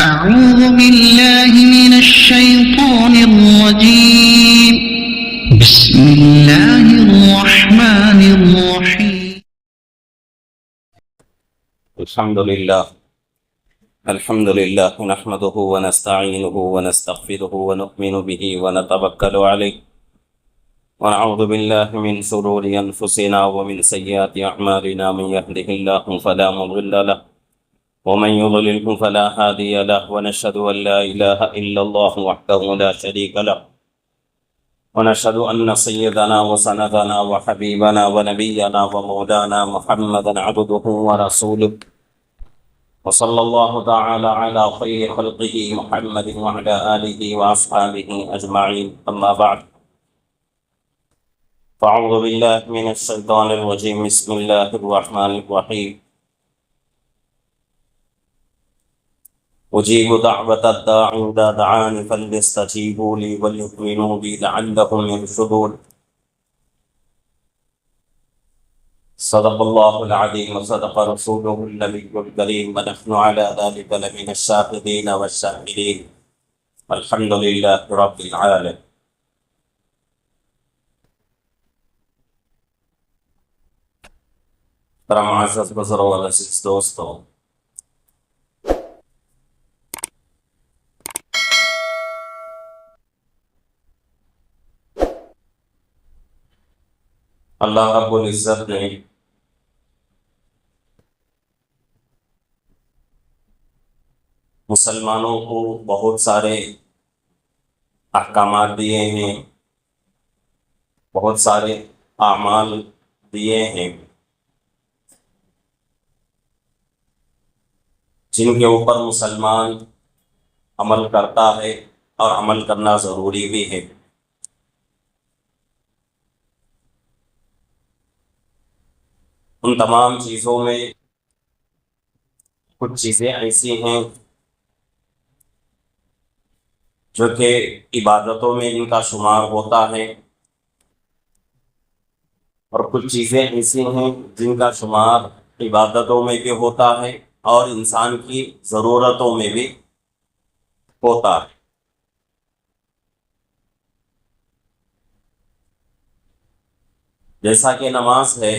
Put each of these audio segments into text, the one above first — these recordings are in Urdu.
أعوذ بالله من الشيطان الرجيم. بسم الله الرحمن الرحيم. الحمد لله نحمده ونستعينه ونستغفره ونؤمن به ونتوكل عليه ونعوذ بالله من شرور أنفسنا ومن سيئات أعمالنا. من يهده الله فلا مضل له ومن يضلله فلا هادي له، ونشهد أن لا إله إلا الله وحده لا شريك له، ونشهد أن سيدنا وسندنا وحبيبنا ونبينا ومولانا محمدا عبده ورسوله، وصلى الله تعالى على خير خلقه محمد وعلى آله وأصحابه أجمعين. أما بعد، فأعوذ بالله من الشيطان الرجيم. بسم الله الرحمن الرحيم. أجيب دعوة الداع إذا دعاني فليستجيبوا لي وليؤمنوا بي لعلهم يرشدون. صدق الله العظيم وصدق رسوله النبي الكريم، ونحن على ذلك لمن الشاهدين والشاكرين، والحمد لله رب العالمين. معزز بزرگوں اور عزیز دوستوں، اللہ رب العزت نے مسلمانوں کو بہت سارے احکامات دیے ہیں، بہت سارے اعمال دیے ہیں جن کے اوپر مسلمان عمل کرتا ہے اور عمل کرنا ضروری بھی ہے۔ ان تمام چیزوں میں کچھ چیزیں ایسی ہیں جو کہ عبادتوں میں ان کا شمار ہوتا ہے، اور کچھ چیزیں ایسی ہیں جن کا شمار عبادتوں میں بھی ہوتا ہے اور انسان کی ضرورتوں میں بھی ہوتا ہے۔ جیسا کہ نماز ہے،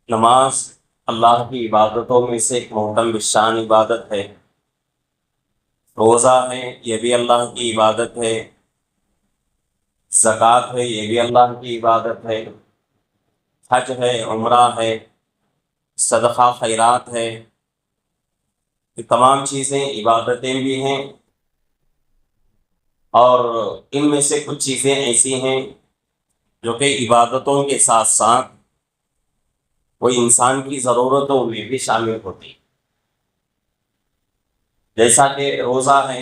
نماز اللہ کی عبادتوں میں سے ایک محترم بالشان عبادت ہے۔ روزہ ہے، یہ بھی اللہ کی عبادت ہے۔ زکوٰۃ ہے، یہ بھی اللہ کی عبادت ہے۔ حج ہے، عمرہ ہے، صدقہ خیرات ہے، یہ تمام چیزیں عبادتیں بھی ہیں، اور ان میں سے کچھ چیزیں ایسی ہیں جو کہ عبادتوں کے ساتھ ساتھ وہ انسان کی ضرورتوں میں بھی شامل ہوتی ہیں۔ جیسا کہ روزہ ہے،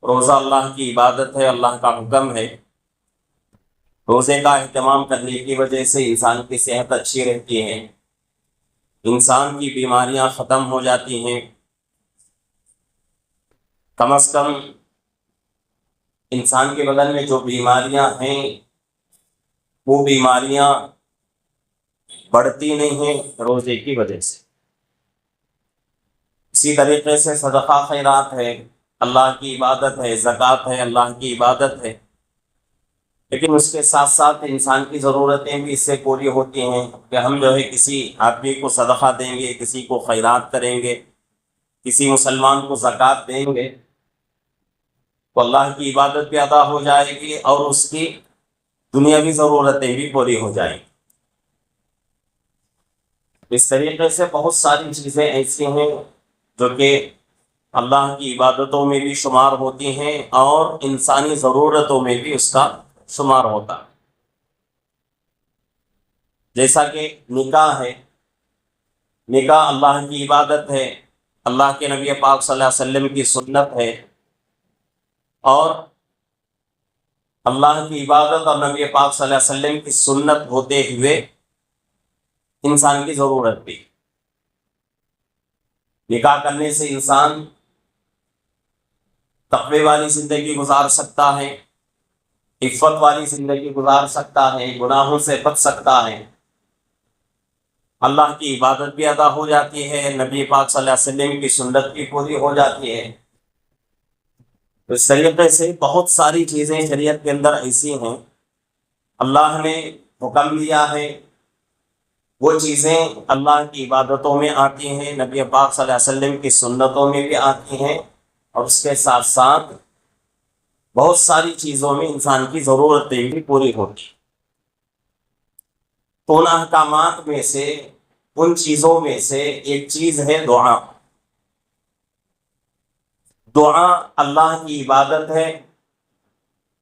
روزہ اللہ کی عبادت ہے، اللہ کا حکم ہے۔ روزے کا اہتمام کرنے کی وجہ سے انسان کی صحت اچھی رہتی ہے، انسان کی بیماریاں ختم ہو جاتی ہیں، کم از کم انسان کے بدن میں جو بیماریاں ہیں وہ بیماریاں بڑھتی نہیں ہیں روزے کی وجہ سے۔ اسی طریقے سے صدقہ خیرات ہے، اللہ کی عبادت ہے، زکوٰۃ ہے، اللہ کی عبادت ہے، لیکن اس کے ساتھ ساتھ انسان کی ضرورتیں بھی اس سے پوری ہوتی ہیں کہ ہم جو ہے کسی آدمی کو صدقہ دیں گے، کسی کو خیرات کریں گے، کسی مسلمان کو زکوٰۃ دیں گے تو اللہ کی عبادت بھی ادا ہو جائے گی اور اس کی دنیاوی ضرورتیں بھی پوری ہو جائیں گی۔ اس طریقے سے بہت ساری چیزیں ایسی ہیں جو کہ اللہ کی عبادتوں میں بھی شمار ہوتی ہیں اور انسانی ضرورتوں میں بھی اس کا شمار ہوتا ہے۔ جیسا کہ نکاح ہے، نکاح اللہ کی عبادت ہے، اللہ کے نبی پاک صلی اللہ علیہ وسلم کی سنت ہے، اور اللہ کی عبادت اور نبی پاک صلی اللہ علیہ وسلم کی سنت ہوتے ہوئے انسان کی ضرورت بھی۔ نکاح کرنے سے انسان تقوی والی زندگی گزار سکتا ہے، عفت والی زندگی گزار سکتا ہے، گناہوں سے بچ سکتا ہے، اللہ کی عبادت بھی ادا ہو جاتی ہے، نبی پاک صلی اللہ علیہ وسلم کی سنت بھی پوری ہو جاتی ہے۔ تو اس طریقے سے بہت ساری چیزیں شریعت کے اندر ایسی ہیں اللہ نے حکم دیا ہے، وہ چیزیں اللہ کی عبادتوں میں آتی ہیں، نبی پاک صلی اللہ علیہ وسلم کی سنتوں میں بھی آتی ہیں، اور اس کے ساتھ ساتھ بہت ساری چیزوں میں انسان کی ضرورتیں بھی پوری ہوتی ہیں۔ تو ان احکامات میں سے، ان چیزوں میں سے ایک چیز ہے دعا۔ دعا اللہ کی عبادت ہے،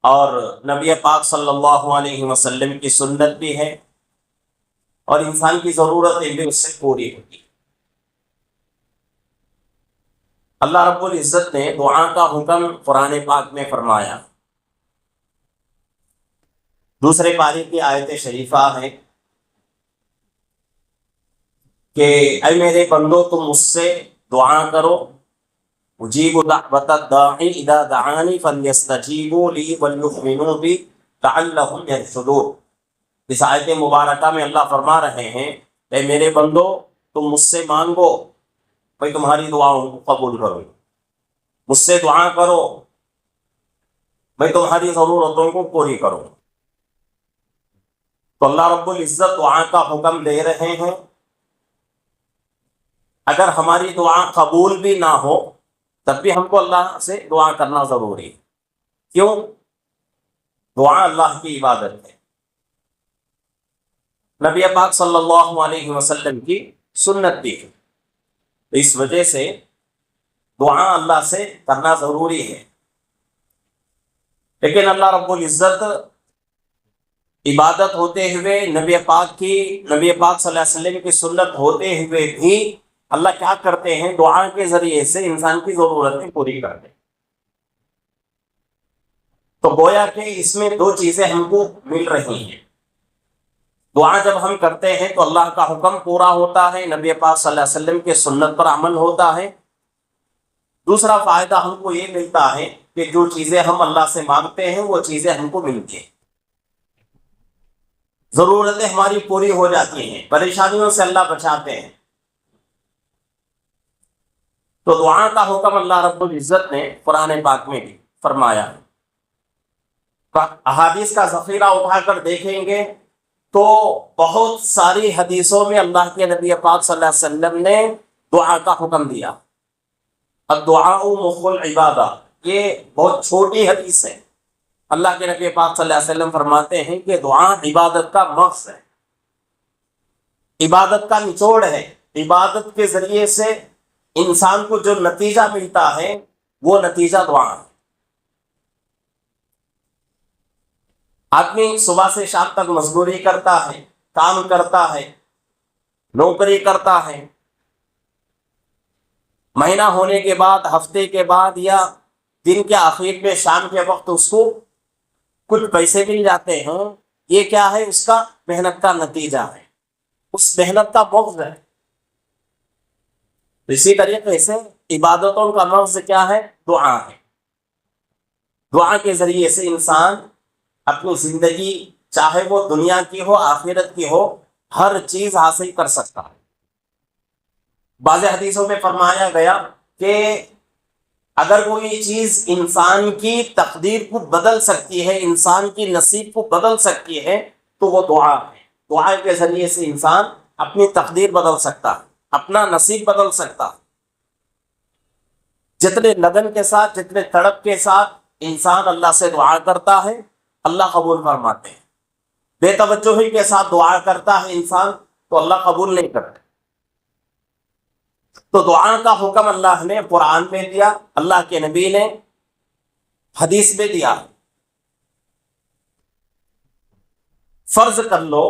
اور نبی پاک صلی اللہ علیہ وسلم کی سنت بھی ہے، اور انسان کی ضرورتیں بھی اس سے پوری ہوتی ہیں۔ اللہ رب العزت نے دعا کا حکم قرآن پاک میں فرمایا۔ دوسرے پارے کی آیت شریفہ ہے کہ اے میرے بندو تم مجھ سے دعا کرو، اجیب دعوت الداعی اذا دعانی فلیستجیبوا لی ولیؤمنوا بی لعلہم یرشدون۔ اس آیت مبارکہ میں اللہ فرما رہے ہیں اے میرے بندو تم مجھ سے مانگو، میں تمہاری دعاؤں کو قبول کروں، مجھ سے دعا کرو، میں تمہاری ضرورتوں کو پوری کروں۔ تو اللہ رب العزت دعا کا حکم دے رہے ہیں، اگر ہماری دعا قبول بھی نہ ہو تب بھی ہم کو اللہ سے دعا کرنا ضروری ہے۔ کیوں؟ دعا اللہ کی عبادت ہے، نبی پاک صلی اللہ علیہ وسلم کی سنت بھی ہے، اس وجہ سے دعا اللہ سے کرنا ضروری ہے۔ لیکن اللہ رب العزت عبادت ہوتے ہوئے، نبی پاک صلی اللہ علیہ وسلم کی سنت ہوتے ہوئے بھی اللہ کیا کرتے ہیں؟ دعا کے ذریعے سے انسان کی ضرورتیں پوری کرتے ہیں۔ تو گویا کہ اس میں دو چیزیں ہم کو مل رہی ہیں۔ دعا جب ہم کرتے ہیں تو اللہ کا حکم پورا ہوتا ہے، نبی پاک صلی اللہ علیہ وسلم کے سنت پر عمل ہوتا ہے۔ دوسرا فائدہ ہم کو یہ ملتا ہے کہ جو چیزیں ہم اللہ سے مانگتے ہیں وہ چیزیں ہم کو ملتی ہیں، ضرورتیں ہماری پوری ہو جاتی ہیں، پریشانیوں سے اللہ بچاتے ہیں۔ تو دعا کا حکم اللہ رب العزت نے قرآن پاک میں بھی فرمایا ہے۔ احادیث کا ذخیرہ اٹھا کر دیکھیں گے تو بہت ساری حدیثوں میں اللہ کے نبی پاک صلی اللہ علیہ وسلم نے دعا کا حکم دیا۔ الدعاء مخ العبادہ، یہ بہت چھوٹی حدیث ہے۔ اللہ کے نبی پاک صلی اللہ علیہ وسلم فرماتے ہیں کہ دعا عبادت کا مغز ہے، عبادت کا نچوڑ ہے۔ عبادت کے ذریعے سے انسان کو جو نتیجہ ملتا ہے وہ نتیجہ دعا ہے۔ آدمی صبح سے شام تک مزدوری کرتا ہے، کام کرتا ہے، نوکری کرتا ہے، مہینہ ہونے کے بعد، ہفتے کے بعد، یا دن کے آخر میں شام کے وقت اس کو کچھ پیسے مل جاتے ہیں۔ یہ کیا ہے؟ اس کا محنت کا نتیجہ ہے، اس محنت کا مغز ہے۔ اسی طریقے سے عبادتوں کا مغز کیا ہے؟ دعا ہے۔ دعا کے ذریعے سے انسان اپنی زندگی، چاہے وہ دنیا کی ہو آخرت کی ہو، ہر چیز حاصل کر سکتا ہے۔ بعض حدیثوں میں فرمایا گیا کہ اگر کوئی چیز انسان کی تقدیر کو بدل سکتی ہے، انسان کی نصیب کو بدل سکتی ہے، تو وہ دعا ہے۔ دعا کے ذریعے سے انسان اپنی تقدیر بدل سکتا ہے، اپنا نصیب بدل سکتا ہے۔ جتنے لگن کے ساتھ، جتنے تڑپ کے ساتھ انسان اللہ سے دعا کرتا ہے، اللہ قبول فرماتے ہیں۔ بے توجہی کے ساتھ دعا کرتا ہے انسان تو اللہ قبول نہیں کرتا۔ تو دعا کا حکم اللہ نے قرآن میں دیا، اللہ کے نبی نے حدیث میں دیا۔ فرض کر لو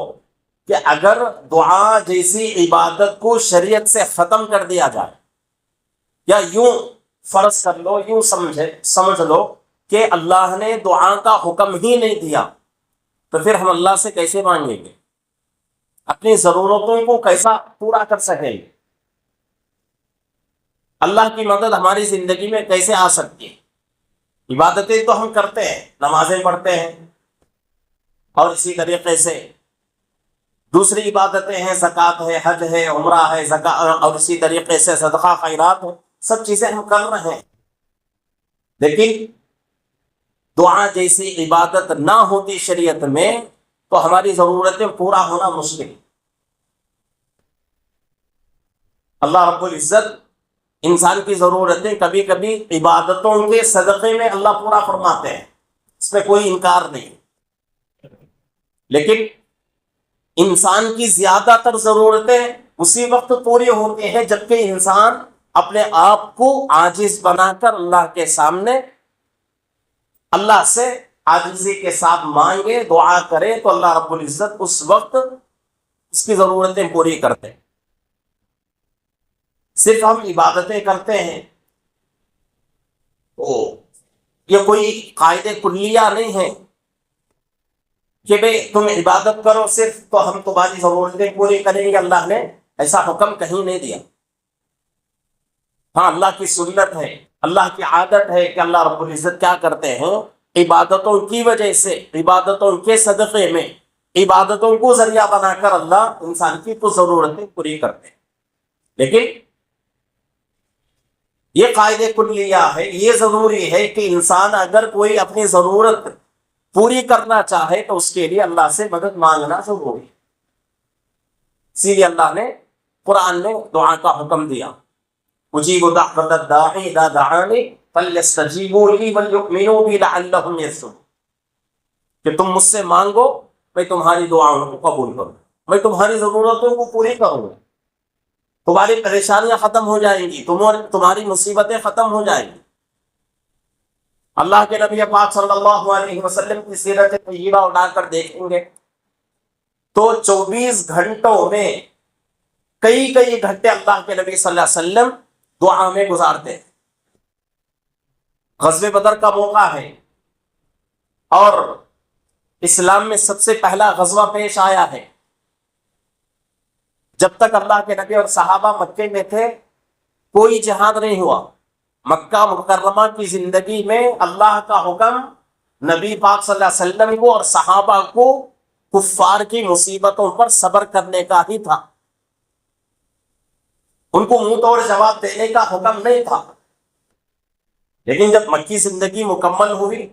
کہ اگر دعا جیسی عبادت کو شریعت سے ختم کر دیا جائے، یا یوں فرض کر لو، یوں سمجھ لو کہ اللہ نے دعا کا حکم ہی نہیں دیا، تو پھر ہم اللہ سے کیسے مانگیں گے؟ اپنی ضرورتوں کو کیسا پورا کر سکیں گے؟ اللہ کی مدد ہماری زندگی میں کیسے آ سکتی ہے؟ عبادتیں تو ہم کرتے ہیں، نمازیں پڑھتے ہیں، اور اسی طریقے سے دوسری عبادتیں ہیں، زکوٰۃ ہے، حج ہے، عمرہ ہے، اور اسی طریقے سے صدقہ خیرات ہے، سب چیزیں ہم کر رہے ہیں، لیکن دعا جیسی عبادت نہ ہوتی شریعت میں تو ہماری ضرورتیں پورا ہونا مشکل۔ اللہ رب العزت انسان کی ضرورتیں کبھی کبھی عبادتوں کے صدقے میں اللہ پورا فرماتے ہیں، اس میں کوئی انکار نہیں، لیکن انسان کی زیادہ تر ضرورتیں اسی وقت پوری ہوتی ہیں جبکہ انسان اپنے آپ کو عاجز بنا کر اللہ کے سامنے اللہ سے عاجزی کے ساتھ مانگے، دعا کرے، تو اللہ رب العزت اس وقت اس کی ضرورتیں پوری کرتے ہیں۔ صرف ہم عبادتیں کرتے ہیں تو یہ کوئی قاعدے کلیہ نہیں ہے کہ بھئی تم عبادت کرو صرف تو ہم تمہاری ضرورتیں پوری کریں گے، اللہ نے ایسا حکم کہیں نہیں دیا۔ ہاں، اللہ کی سنت ہے، اللہ کی عادت ہے کہ اللہ رب العزت کیا کرتے ہیں، عبادتوں کی وجہ سے، عبادتوں کے صدقے میں، عبادتوں کو ذریعہ بنا کر اللہ انسان کی تو ضرورتیں پوری کرتے ہیں۔ لیکن یہ قاعدے کلیہ ہے، یہ ضروری ہے کہ انسان اگر کوئی اپنی ضرورت پوری کرنا چاہے تو اس کے لیے اللہ سے مدد مانگنا ضروری ہے۔ اسی لیے اللہ نے قرآن میں دعا کا حکم دیا، اجیب دعوت الداعی اذا دعانی فلیستجیبوا لی ولیؤمنوا بی لعلہم یرشدون، کہ تم مجھ سے مانگو، میں تمہاری دعاؤں کو قبول کروں، میں تمہاری ضرورتوں کو پوری کروں گا، تمہاری پریشانیاں ختم ہو جائیں گی، تمہاری مصیبتیں ختم ہو جائیں گی۔ اللہ کے نبی پاک صلی اللہ علیہ وسلم کی سیرت طیبہ اٹھا کر دیکھیں گے تو 24 گھنٹوں میں کئی گھنٹے اللہ کے نبی صلی اللہ علیہ وسلم دعا میں گزارتے ہیں۔ غزوہ بدر کا موقع ہے اور اسلام میں سب سے پہلا غزوہ پیش آیا ہے۔ جب تک اللہ کے نبی اور صحابہ مکے میں تھے کوئی جہاد نہیں ہوا۔ مکہ مکرمہ کی زندگی میں اللہ کا حکم نبی پاک صلی اللہ علیہ وسلم کو اور صحابہ کو کفار کی مصیبتوں پر صبر کرنے کا ہی تھا، ان کو منہ توڑ جواب دینے کا حکم نہیں تھا۔ لیکن جب مکی زندگی مکمل ہوئی،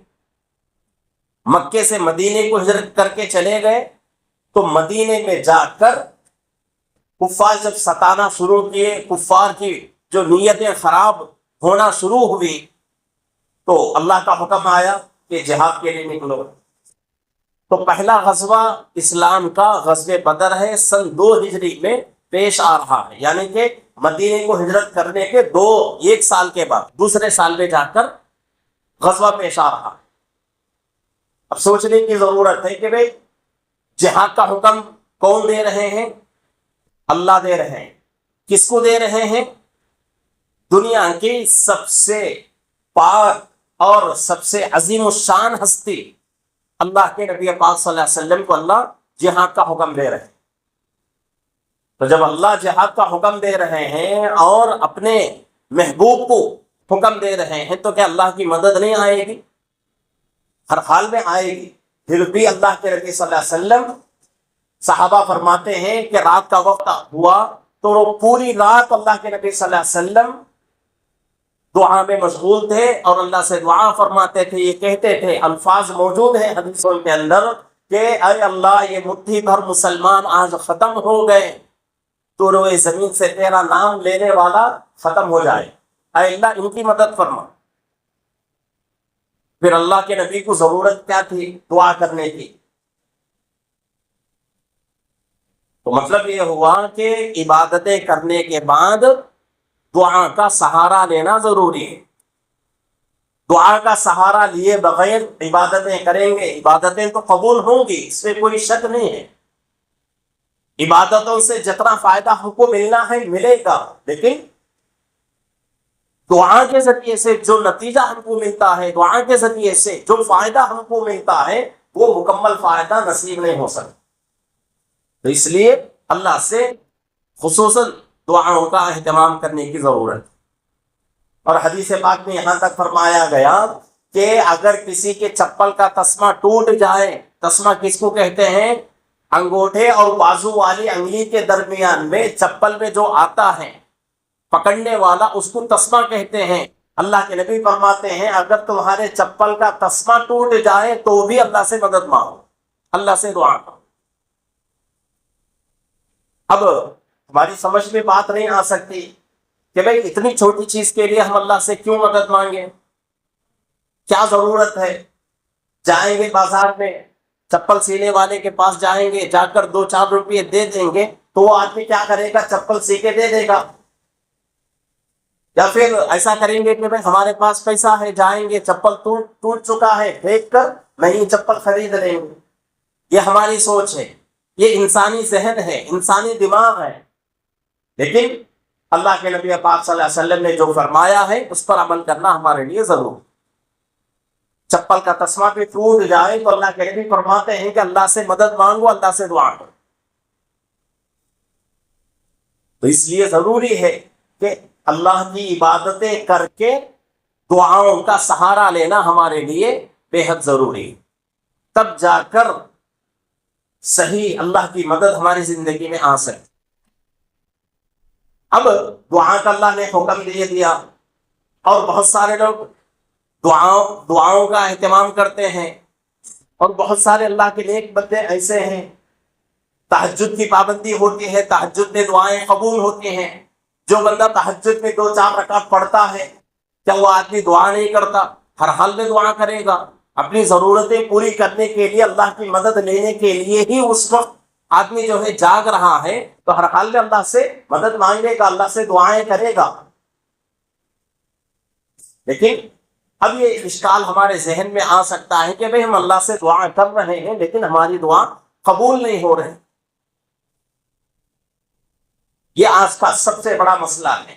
مکے سے مدینے کو ہجرت کر کے چلے گئے، تو مدینے میں جا کر کفار جب ستانا شروع کیے، کفار کی جو نیتیں خراب ہونا شروع ہوئی، تو اللہ کا حکم آیا کہ جہاد کے لیے نکلو۔ تو پہلا غزوہ اسلام کا غزوہ بدر ہے، سن 2 ہجری میں پیش آ رہا ہے، یعنی کہ مدینے کو ہجرت کرنے کے 1 سال کے بعد دوسرے سال میں جا کر غزوہ پیش آ رہا ہے۔ اب سوچنے کی ضرورت ہے کہ بھئی جہاد کا حکم کون دے رہے ہیں؟ اللہ دے رہے ہیں۔ کس کو دے رہے ہیں؟ دنیا کی سب سے پاک اور سب سے عظیم الشان ہستی اللہ کے نبی پاک صلی اللہ علیہ وسلم کو اللہ جہاد کا حکم دے رہے ہیں۔ تو جب اللہ جہاد کا حکم دے رہے ہیں اور اپنے محبوب کو حکم دے رہے ہیں تو کیا اللہ کی مدد نہیں آئے گی؟ ہر حال میں آئے گی۔ پھر بھی اللہ کے نبی صلی اللہ علیہ وسلم، صحابہ فرماتے ہیں کہ رات کا وقت ہوا تو وہ پوری رات اللہ کے نبی صلی اللہ علیہ وسلم دعا میں مشغول تھے اور اللہ سے دعا فرماتے تھے۔ یہ کہتے تھے، الفاظ موجود ہیں حدیثوں کے اندر کہ اے اللہ، یہ مٹھی بھر مسلمان آج ختم ہو گئے تو روئے زمین سے تیرا نام لینے والا ختم ہو جائے، اے اللہ ان کی مدد فرما۔ پھر اللہ کے نبی کو ضرورت کیا تھی؟ دعا کرنے کی۔ تو مطلب یہ ہوا کہ عبادتیں کرنے کے بعد دعا کا سہارا لینا ضروری ہے۔ دعا کا سہارا لیے بغیر عبادتیں کریں گے، عبادتیں تو قبول ہوں گی، اس میں کوئی شک نہیں ہے۔ عبادتوں سے جتنا فائدہ ہم کو ملنا ہے ملے گا، لیکن دعا کے ذریعے سے جو نتیجہ ہم کو ملتا ہے، دعا کے ذریعے سے جو فائدہ ہم کو ملتا ہے، وہ مکمل فائدہ نصیب نہیں ہو سکتا۔ تو اس لیے اللہ سے خصوصاً دعاؤں کا اہتمام کرنے کی ضرورت ہے۔ اور حدیث پاک میں یہاں تک فرمایا گیا کہ اگر کسی کے چپل کا تسمہ ٹوٹ جائے، تسمہ کس کو کہتے ہیں؟ انگوٹھے اور بازو والی انگلی کے درمیان میں چپل میں جو آتا ہے پکڑنے والا، اس کو تسمہ کہتے ہیں۔ اللہ کے نبی فرماتے ہیں اگر تمہارے چپل کا تسمہ ٹوٹ جائے تو بھی اللہ سے مدد مانگو، اللہ سے دعا کرو۔ اب ہماری سمجھ میں بات نہیں آ سکتی کہ بھئی اتنی چھوٹی چیز کے لیے ہم اللہ سے کیوں مدد مانگیں؟ کیا ضرورت ہے؟ جائیں گے بازار میں، چپل سینے والے کے پاس جائیں گے، جا کر 2-4 روپئے دے دیں گے تو وہ آدمی کیا کرے گا؟ چپل سی کے دے دے گا۔ یا پھر ایسا کریں گے کہ بھئی ہمارے پاس پیسہ ہے، جائیں گے چپل ٹوٹ چکا ہے، پھینک کر نئی چپل خرید لیں گے۔ یہ ہماری سوچ ہے، یہ انسانی ذہن ہے، انسانی دماغ ہے۔ لیکن اللہ کے نبی پاک صلی اللہ علیہ وسلم نے جو فرمایا ہے اس پر عمل کرنا ہمارے لیے ضروری۔ چپل کا تسمہ بھی ٹوٹ جائے تو اللہ کے نبی فرماتے ہیں کہ اللہ سے مدد مانگو، اللہ سے دعا کرو۔ تو اس لیے ضروری ہے کہ اللہ کی عبادتیں کر کے دعاؤں کا سہارا لینا ہمارے لیے بے حد ضروری ہے، تب جا کر صحیح اللہ کی مدد ہماری زندگی میں آ سکے۔ اب دعا کا اللہ نے حکم دے دیا، اور بہت سارے لوگ دعاؤں کا اہتمام کرتے ہیں، اور بہت سارے اللہ کے نیک بندے ایسے ہیں تہجد کی پابندی ہوتی ہے، تہجد میں دعائیں قبول ہوتی ہیں۔ جو بندہ تہجد میں 2-4 رکعت پڑھتا ہے، کیا وہ آدمی دعا نہیں کرتا؟ ہر حال میں دعا کرے گا، اپنی ضرورتیں پوری کرنے کے لیے، اللہ کی مدد لینے کے لیے ہی اس وقت آدمی جو ہے جاگ رہا ہے، تو ہر حال میں اللہ سے مدد مانگے گا، اللہ سے دعائیں کرے گا۔ لیکن اب یہ اشکال ہمارے ذہن میں آ سکتا ہے کہ بھئی ہم اللہ سے دعا کر رہے ہیں لیکن ہماری دعا قبول نہیں ہو رہی۔ یہ آج کا سب سے بڑا مسئلہ ہے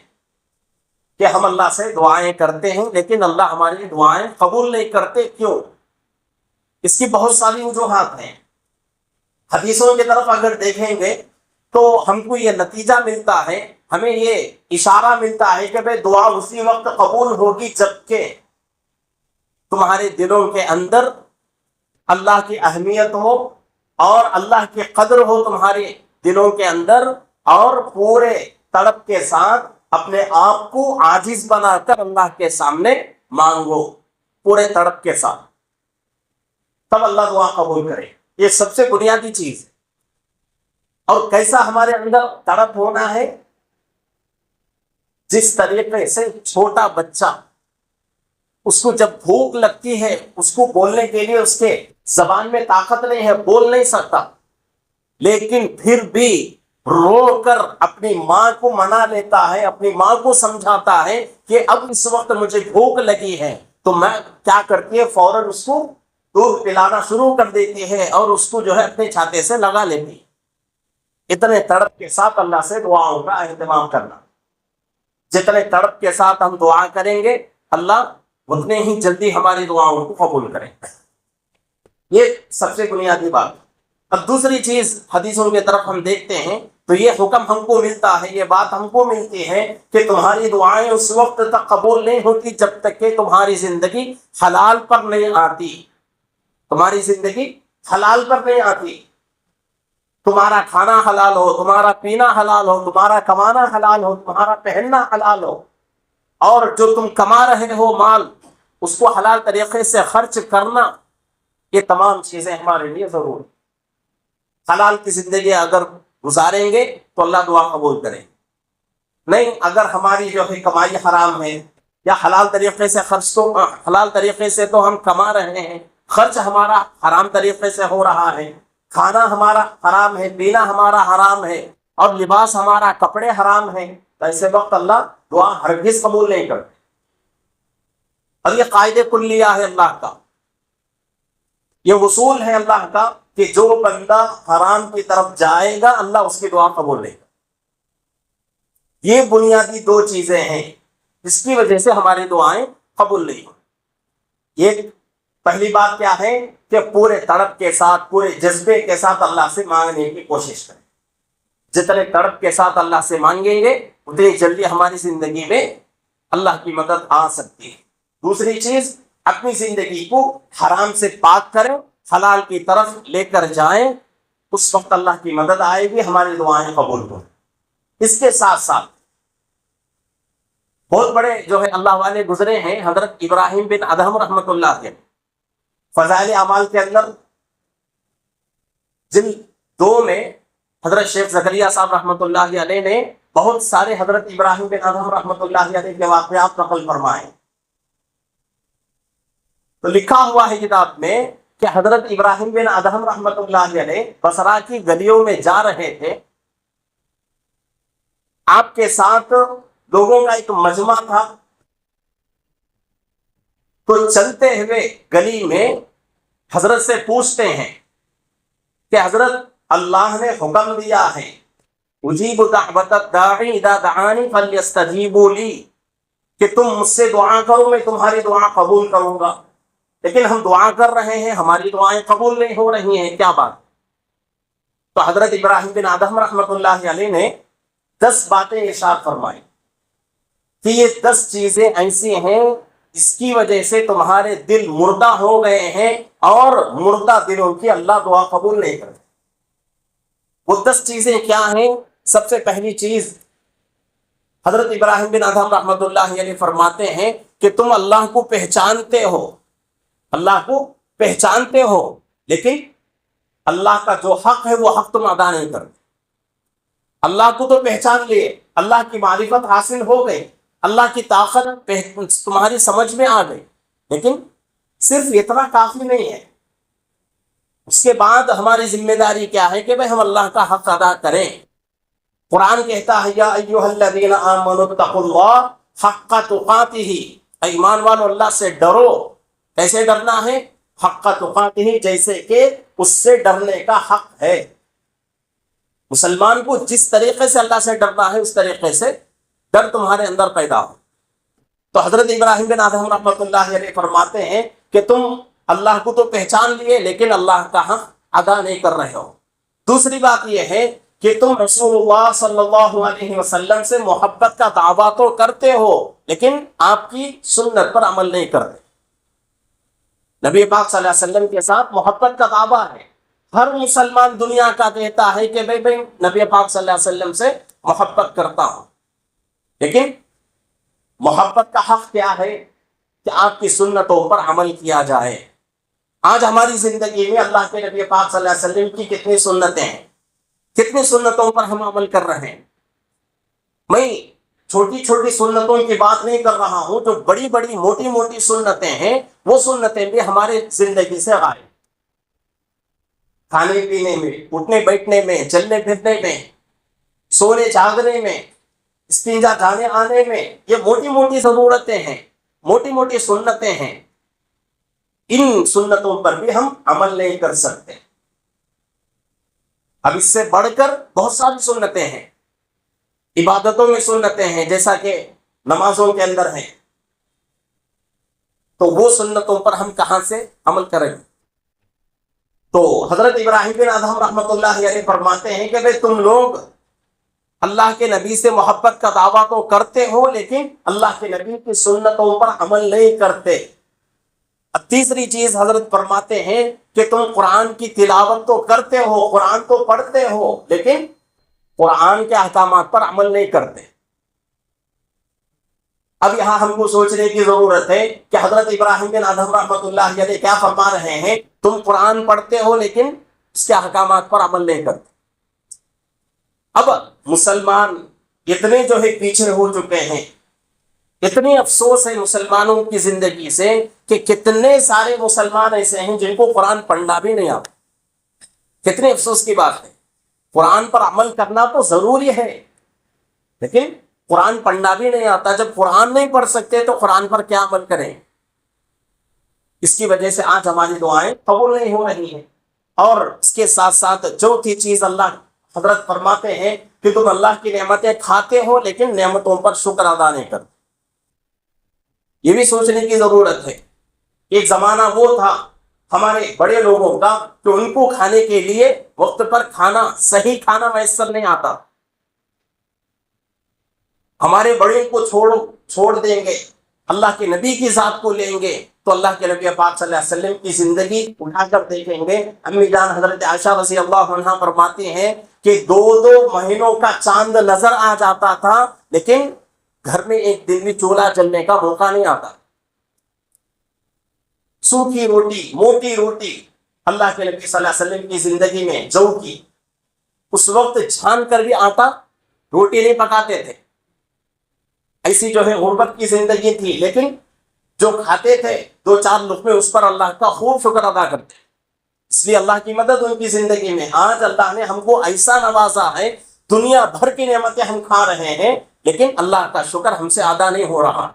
کہ ہم اللہ سے دعائیں کرتے ہیں لیکن اللہ ہماری دعائیں قبول نہیں کرتے۔ کیوں؟ اس کی بہت ساری وجوہات ہیں۔ حدیثوں کی طرف اگر دیکھیں گے تو ہم کو یہ نتیجہ ملتا ہے، ہمیں یہ اشارہ ملتا ہے کہ بھئی دعا اسی وقت قبول ہوگی جبکہ تمہارے دلوں کے اندر اللہ کی اہمیت ہو اور اللہ کی قدر ہو تمہارے دلوں کے اندر، اور پورے تڑپ کے ساتھ اپنے آپ کو عاجز بنا کر اللہ کے سامنے مانگو، پورے تڑپ کے ساتھ، تب اللہ دعا قبول کرے۔ یہ سب سے بنیادی چیز ہے۔ اور کیسا ہمارے اندر تڑپ ہونا ہے؟ جس طریقے سے چھوٹا بچہ، اس کو جب بھوک لگتی ہے، اس کو بولنے کے لیے اس کے زبان میں طاقت نہیں ہے، بول نہیں سکتا، لیکن پھر بھی رو کر اپنی ماں کو منا لیتا ہے، اپنی ماں کو سمجھاتا ہے کہ اب اس وقت مجھے بھوک لگی ہے، تو میں کیا کرتی ہے؟ فوراً اس کو دودھ پلانا شروع کر دیتی ہے اور اس کو جو ہے اپنے چھاتے سے لگا لیتی ہے۔ اتنے تڑپ کے ساتھ اللہ سے دعاؤں کا اہتمام کرنا۔ جتنے تڑپ کے ساتھ ہم دعا کریں گے، اللہ اتنے ہی جلدی ہماری دعاؤں کو قبول کریں۔ یہ سب سے بنیادی بات۔ اب دوسری چیز حدیثوں کی طرف ہم دیکھتے ہیں تو یہ حکم ہم کو ملتا ہے، یہ بات ہم کو ملتی ہے کہ تمہاری دعائیں اس وقت تک قبول نہیں ہوتی جب تک کہ تمہاری زندگی حلال پر نہیں آتی۔ تمہاری زندگی حلال پر نہیں آتی، تمہارا کھانا حلال ہو، تمہارا پینا حلال ہو، تمہارا کمانا حلال ہو، تمہارا پہننا حلال ہو، اور جو تم کما رہے ہو مال، اس کو حلال طریقے سے خرچ کرنا، یہ تمام چیزیں ہمارے لیے ضروری۔ حلال کی زندگی اگر گزاریں گے تو اللہ دعا قبول کرے۔ نہیں، اگر ہماری جو ہے کمائی حرام ہے، یا حلال طریقے سے خرچ، تو حلال طریقے سے تو ہم کما رہے ہیں، خرچ ہمارا حرام طریقے سے ہو رہا ہے، کھانا ہمارا حرام ہے، پینا ہمارا حرام ہے، اور لباس ہمارا، کپڑے حرام ہیں، تو ایسے وقت اللہ دعا ہرگز قبول نہیں کرتے۔ اور یہ قاعدہ کلیہ ہے اللہ کا، یہ اصول ہے اللہ کا کہ جو بندہ حرام کی طرف جائے گا اللہ اس کی دعا قبول نہیں کرے۔ یہ بنیادی 2 چیزیں ہیں جس کی وجہ سے ہماری دعائیں قبول نہیں ہوں۔ یہ پہلی بات کیا ہے کہ پورے تڑپ کے ساتھ، پورے جذبے کے ساتھ اللہ سے مانگنے کی کوشش کریں۔ جتنے تڑپ کے ساتھ اللہ سے مانگیں گے اتنی جلدی ہماری زندگی میں اللہ کی مدد آ سکتی ہے۔ دوسری چیز، اپنی زندگی کو حرام سے پاک کریں، حلال کی طرف لے کر جائیں، اس وقت اللہ کی مدد آئے گی، ہماری دعائیں قبول ہوں۔ اس کے ساتھ ساتھ بہت بڑے جو ہے اللہ والے گزرے ہیں، حضرت ابراہیم بن ادہم رحمۃ اللہ علیہ، فضائل اعمال کے اندر جلد 2 میں حضرت شیخ زکریا صاحب رحمۃ اللہ علیہ نے بہت سارے حضرت ابراہیم بن ادہم رحمۃ اللہ علیہ کے واقعات نقل فرمائے۔ تو لکھا ہوا ہے کتاب میں کہ حضرت ابراہیم بن ادہم رحمۃ اللہ علیہ بصرہ کی گلیوں میں جا رہے تھے، آپ کے ساتھ لوگوں کا ایک مجمع تھا، تو چلتے ہوئے گلی میں حضرت سے پوچھتے ہیں کہ حضرت اللہ نے حکم دیا ہے اجیب دعوت الداعی اذا دعانی فلیستجیبوا لی، کہ تم مجھ سے دعا کرو میں تمہاری دعا قبول کروں گا، لیکن ہم دعا کر رہے ہیں ہماری دعائیں قبول نہیں ہو رہی ہیں، کیا بات؟ تو حضرت ابراہیم بن ادہم رحمۃ اللہ علیہ نے 10 باتیں ارشاد فرمائی کہ یہ 10 چیزیں ایسی ہیں جس کی وجہ سے تمہارے دل مردہ ہو گئے ہیں، اور مردہ دلوں کی اللہ دعا قبول نہیں کرتے۔ وہ 10 چیزیں کیا ہیں؟ سب سے پہلی چیز حضرت ابراہیم بن ادہم رحمۃ اللہ علیہ فرماتے ہیں کہ تم اللہ کو پہچانتے ہو، اللہ کو پہچانتے ہو، لیکن اللہ کا جو حق ہے وہ حق تم ادا نہیں کرتے۔ اللہ کو تو پہچان لیے، اللہ کی معرفت حاصل ہو گئی، اللہ کی طاقت تمہاری سمجھ میں آ گئی، لیکن صرف اتنا کافی نہیں ہے۔ اس کے بعد ہماری ذمہ داری کیا ہے کہ بھئی ہم اللہ کا حق ادا کریں۔ قرآن کہتا ہے یا ایھا الذین آمنوا اتقوا اللہ حق تقاتہ، اے ایمان والو اللہ سے ڈرو۔ کیسے ڈرنا ہے؟ حق تقاتہ، جیسے کہ اس سے ڈرنے کا حق ہے۔ مسلمان کو جس طریقے سے اللہ سے ڈرنا ہے اس طریقے سے ڈر تمہارے اندر پیدا ہو۔ تو حضرت ابراہیم بن ادہم رحمۃ اللہ علیہ فرماتے ہیں کہ تم اللہ کو تو پہچان لیے لیکن اللہ کا حق ادا نہیں کر رہے ہو۔ دوسری بات یہ ہے کہ تم رسول اللہ صلی اللہ علیہ وسلم سے محبت کا دعویٰ تو کرتے ہو لیکن آپ کی سنت پر عمل نہیں کرتے۔ نبی پاک صلی اللہ علیہ وسلم کے ساتھ محبت کا دعویٰ ہے، ہر مسلمان دنیا کا کہتا ہے کہ بھئی نبی پاک صلی اللہ علیہ وسلم سے محبت کرتا ہوں، لیکن محبت کا حق کیا ہے کہ آپ کی سنتوں پر عمل کیا جائے۔ آج ہماری زندگی میں اللہ کے نبی پاک صلی اللہ علیہ وسلم کی کتنی سنتیں ہیں، کتنی سنتوں پر ہم عمل کر رہے ہیں۔ میں چھوٹی چھوٹی سنتوں کی بات نہیں کر رہا ہوں، جو بڑی بڑی موٹی موٹی سنتیں ہیں وہ سنتیں بھی ہمارے زندگی سے غائب۔ کھانے پینے میں، اٹھنے بیٹھنے میں، چلنے پھرنے میں، سونے جاگنے میں، استنجا جانے آنے میں، یہ موٹی موٹی ضرورتیں ہیں، موٹی موٹی سنتیں ہیں۔ ان سنتوں پر بھی ہم عمل نہیں کر سکتے۔ اب اس سے بڑھ کر بہت ساری سنتیں ہیں، عبادتوں میں سنتیں ہیں، جیسا کہ نمازوں کے اندر ہیں، تو وہ سنتوں پر ہم کہاں سے عمل کریں گے؟ تو حضرت ابراہیم بن ادہم رحمۃ اللہ علیہ فرماتے ہیں کہ بھئی تم لوگ اللہ کے نبی سے محبت کا دعویٰ تو کرتے ہو لیکن اللہ کے نبی کی سنتوں پر عمل نہیں کرتے۔ اب تیسری چیز حضرت فرماتے ہیں کہ تم قرآن کی تلاوت تو کرتے ہو، قرآن تو پڑھتے ہو، لیکن قرآن کے احکامات پر عمل نہیں کرتے۔ اب یہاں ہم کو سوچنے کی ضرورت ہے کہ حضرت ابراہیم بن ادہم رحمۃ اللہ علیہ کیا فرما رہے ہیں؟ تم قرآن پڑھتے ہو لیکن اس کے احکامات پر عمل نہیں کرتے۔ اب مسلمان اتنے جو ہے پیچھے ہو چکے ہیں، اتنی افسوس ہے مسلمانوں کی زندگی سے کہ کتنے سارے مسلمان ایسے ہیں جن کو قرآن پڑھنا بھی نہیں آتا۔ کتنے افسوس کی بات ہے۔ قرآن پر عمل کرنا تو ضروری ہے لیکن قرآن پڑھنا بھی نہیں آتا۔ جب قرآن نہیں پڑھ سکتے تو قرآن پر کیا عمل کریں؟ اس کی وجہ سے آج ہماری دعائیں قبول نہیں ہو رہی ہیں۔ اور اس کے ساتھ ساتھ چوتھی چیز اللہ حضرت فرماتے ہیں کہ تم اللہ کی نعمتیں کھاتے ہو لیکن نعمتوں پر شکر ادا نہیں کرتے۔ یہ بھی سوچنے کی ضرورت ہے۔ ایک زمانہ وہ تھا ہمارے بڑے لوگوں کا کہ ان کو کھانے کے لیے وقت پر کھانا، صحیح کھانا میسر نہیں آتا۔ ہمارے بڑے کو چھوڑ دیں گے، اللہ کے نبی کی ذات کو لیں گے تو اللہ کے نبی پاک صلی اللہ علیہ وسلم کی زندگی اٹھا کر دیکھیں گے، امی جان حضرت عائشہ رضی اللہ عنہا فرماتی ہیں کہ 2 مہینوں کا چاند نظر آ جاتا تھا لیکن گھر میں ایک دن بھی چولہا جلنے کا موقع نہیں آتا. سوکھی روٹی، موٹی روٹی اللہ کے نبی صلی اللہ علیہ وسلم کی زندگی میں جو کی، اس وقت چھان کر بھی آٹا روٹی نہیں پکاتے تھے. ایسی جو ہے غربت کی زندگی تھی، لیکن جو کھاتے تھے 2-4 لقمے اس پر اللہ کا خوب شکر ادا کرتے. اس لیے اللہ کی مدد ان کی زندگی میں. آج اللہ نے ہم کو ایسا نوازا ہے، دنیا بھر کی نعمتیں ہم کھا رہے ہیں لیکن اللہ کا شکر ہم سے ادا نہیں ہو رہا.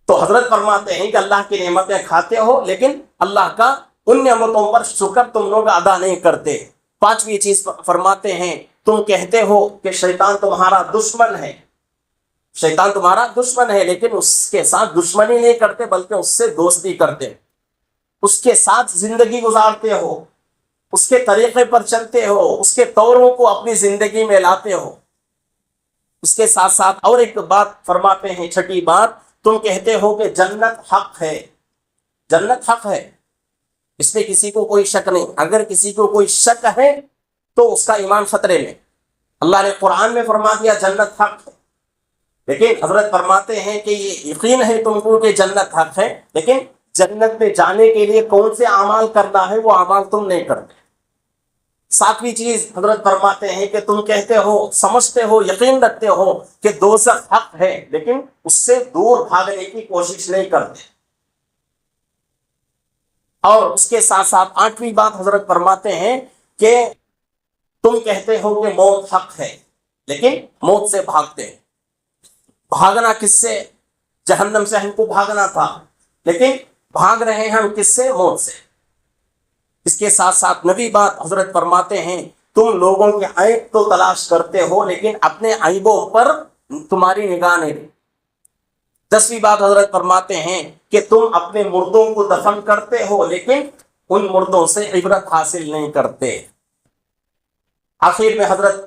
تو حضرت فرماتے ہیں کہ اللہ کی نعمتیں کھاتے ہو لیکن اللہ کا ان نعمتوں پر شکر تم لوگ ادا نہیں کرتے. 5ویں چیز فرماتے ہیں تم کہتے ہو کہ شیطان تمہارا دشمن ہے، شیطان تمہارا دشمن ہے لیکن اس کے ساتھ دشمنی نہیں کرتے بلکہ اس سے دوستی کرتے، اس کے ساتھ زندگی گزارتے ہو، اس کے طریقے پر چلتے ہو، اس کے طوروں کو اپنی زندگی میں لاتے ہو. اس کے ساتھ ساتھ اور ایک بات فرماتے ہیں، 6ٹھی بات، تم کہتے ہو کہ جنت حق ہے. جنت حق ہے، اس میں کسی کو کوئی شک نہیں. اگر کسی کو کوئی شک ہے تو اس کا ایمان خطرے میں. اللہ نے قرآن میں فرما دیا جنت حق ہے، لیکن حضرت فرماتے ہیں کہ یہ یقین ہے تم کو کہ جنت حق ہے، لیکن جنت میں جانے کے لیے کون سے اعمال کرنا ہے وہ اعمال تم نہیں کرتے. 7ویں چیز حضرت فرماتے ہیں کہ تم کہتے ہو، سمجھتے ہو، یقین رکھتے ہو کہ دوزخ حق ہے لیکن اس سے دور بھاگنے کی کوشش نہیں کرتے. اور اس کے ساتھ ساتھ 8ویں بات حضرت فرماتے ہیں کہ تم کہتے ہو کہ موت حق ہے لیکن موت سے بھاگتے ہیں. بھاگنا کس سے؟ جہنم سے ہم کو بھاگنا تھا لیکن بھاگ رہے ہیں ہم کس سے؟ موت سے. اس کے ساتھ ساتھ 9ویں بات حضرت فرماتے ہیں تم لوگوں کے عیب تو تلاش کرتے ہو لیکن اپنے عیبوں پر تمہاری نگاہ نہیں. 10ویں بات حضرت فرماتے ہیں کہ تم اپنے مردوں کو دفن کرتے ہو لیکن ان مردوں سے عبرت حاصل نہیں کرتے. آخر میں حضرت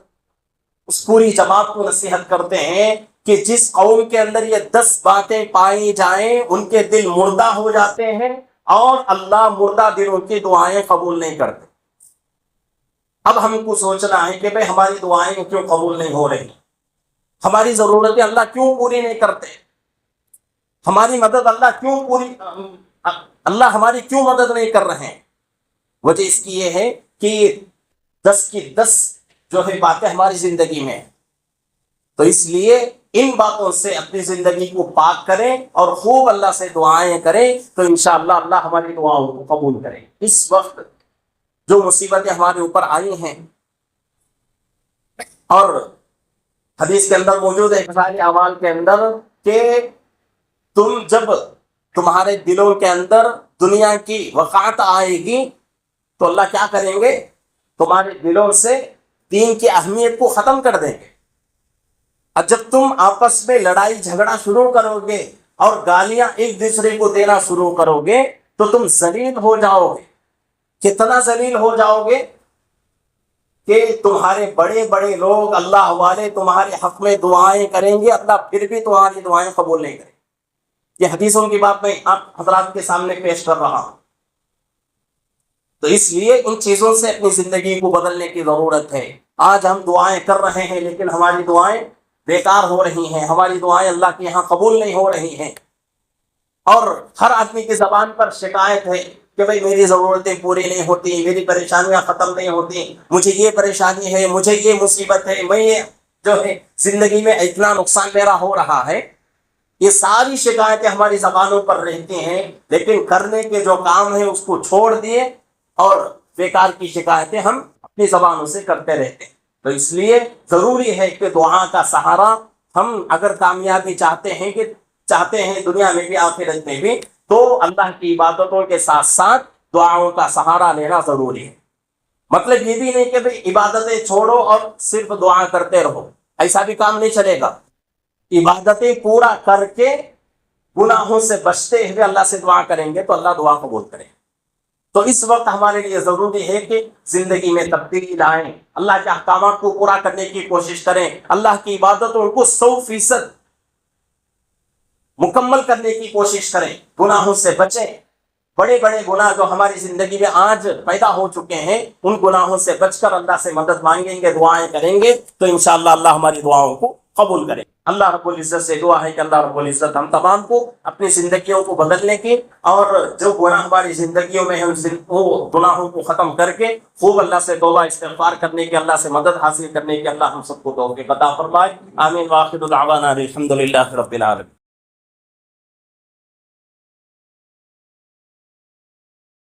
اس پوری جماعت کو نصیحت کرتے ہیں کہ جس قوم کے اندر یہ 10 باتیں پائی جائیں ان کے دل مردہ ہو جاتے ہیں اور اللہ مردہ دلوں کی دعائیں قبول نہیں کرتے. اب ہم کو سوچنا ہے کہ بھئی ہماری دعائیں کیوں قبول نہیں ہو رہی، ہماری ضرورتیں اللہ کیوں پوری نہیں کرتے، ہماری مدد اللہ ہماری کیوں مدد نہیں کر رہے ہیں. وجہ اس کی یہ ہے کہ 10 کی 10 جو ہے باتیں ہماری زندگی میں، تو اس لیے ان باتوں سے اپنی زندگی کو پاک کریں اور خوب اللہ سے دعائیں کریں تو انشاءاللہ اللہ ہماری دعاؤں کو قبول کرے. اس وقت جو مصیبتیں ہمارے اوپر آئی ہیں اور حدیث کے اندر موجود ہے سارے اعمال کے اندر کہ تم جب تمہارے دلوں کے اندر دنیا کی وقعت آئے گی تو اللہ کیا کریں گے؟ تمہارے دلوں سے دین کی اہمیت کو ختم کر دیں گے. اور جب تم آپس میں لڑائی جھگڑا شروع کرو گے اور گالیاں ایک دوسرے کو دینا شروع کرو گے تو تم ذلیل ہو جاؤ گے. کتنا ذلیل ہو جاؤ گے کہ تمہارے بڑے بڑے لوگ اللہ والے تمہارے حق میں دعائیں کریں گے، اللہ پھر بھی تمہاری دعائیں قبول نہیں کریں. یہ حدیثوں کی بات میں آپ حضرات کے سامنے پیش کر رہا ہوں. تو اس لیے ان چیزوں سے اپنی زندگی کو بدلنے کی ضرورت ہے. آج ہم دعائیں کر رہے ہیں لیکن ہماری دعائیں بیکار ہو رہی ہیں، ہماری دعائیں اللہ کے یہاں قبول نہیں ہو رہی ہیں. اور ہر آدمی کی زبان پر شکایت ہے کہ بھئی میری ضرورتیں پوری نہیں ہوتی، میری پریشانیاں ختم نہیں ہوتی، مجھے یہ پریشانی ہے، مجھے یہ مصیبت ہے، میں یہ جو ہے زندگی میں اتنا نقصان میرا ہو رہا ہے. یہ ساری شکایتیں ہماری زبانوں پر رہتی ہیں لیکن کرنے کے جو کام ہیں اس کو چھوڑ دیے اور بیکار کی شکایتیں ہم اپنی زبانوں سے کرتے رہتے ہیں. تو اس لیے ضروری ہے کہ دعا کا سہارا ہم اگر کامیابی چاہتے ہیں دنیا میں بھی آخرت میں بھی تو اللہ کی عبادتوں کے ساتھ ساتھ دعاؤں کا سہارا لینا ضروری ہے. مطلب یہ بھی نہیں کہ بھئی عبادتیں چھوڑو اور صرف دعا کرتے رہو، ایسا بھی کام نہیں چلے گا. عبادتیں پورا کر کے گناہوں سے بچتے ہوئے اللہ سے دعا کریں گے تو اللہ دعا قبول کرے. تو اس وقت ہمارے لیے ضروری ہے کہ زندگی میں تبدیلی لائیں، اللہ کے احکامات کو پورا کرنے کی کوشش کریں، اللہ کی عبادتوں کو 100% مکمل کرنے کی کوشش کریں، گناہوں سے بچیں۔ بڑے بڑے گناہ جو ہماری زندگی میں آج پیدا ہو چکے ہیں، ان گناہوں سے بچ کر اللہ سے مدد مانگیں گے، دعائیں کریں گے، تو انشاءاللہ اللہ ہماری دعاؤں کو قبول کرے۔ اللہ رب العزت سے دعا ہے کہ اللہ رب العزت ہم تمام کو اپنی زندگیوں کو بدلنے کی، اور جو گناہ ہماری زندگیوں میں ہیں وہ گناہوں کو ختم کر کے خوب اللہ سے توبہ استغفار کرنے کی، اللہ سے مدد حاصل کرنے کی اللہ ہم سب کو توفیق عطا فرمائے۔ آمین۔ وآخر دعوانا الحمد للہ رب العالمین۔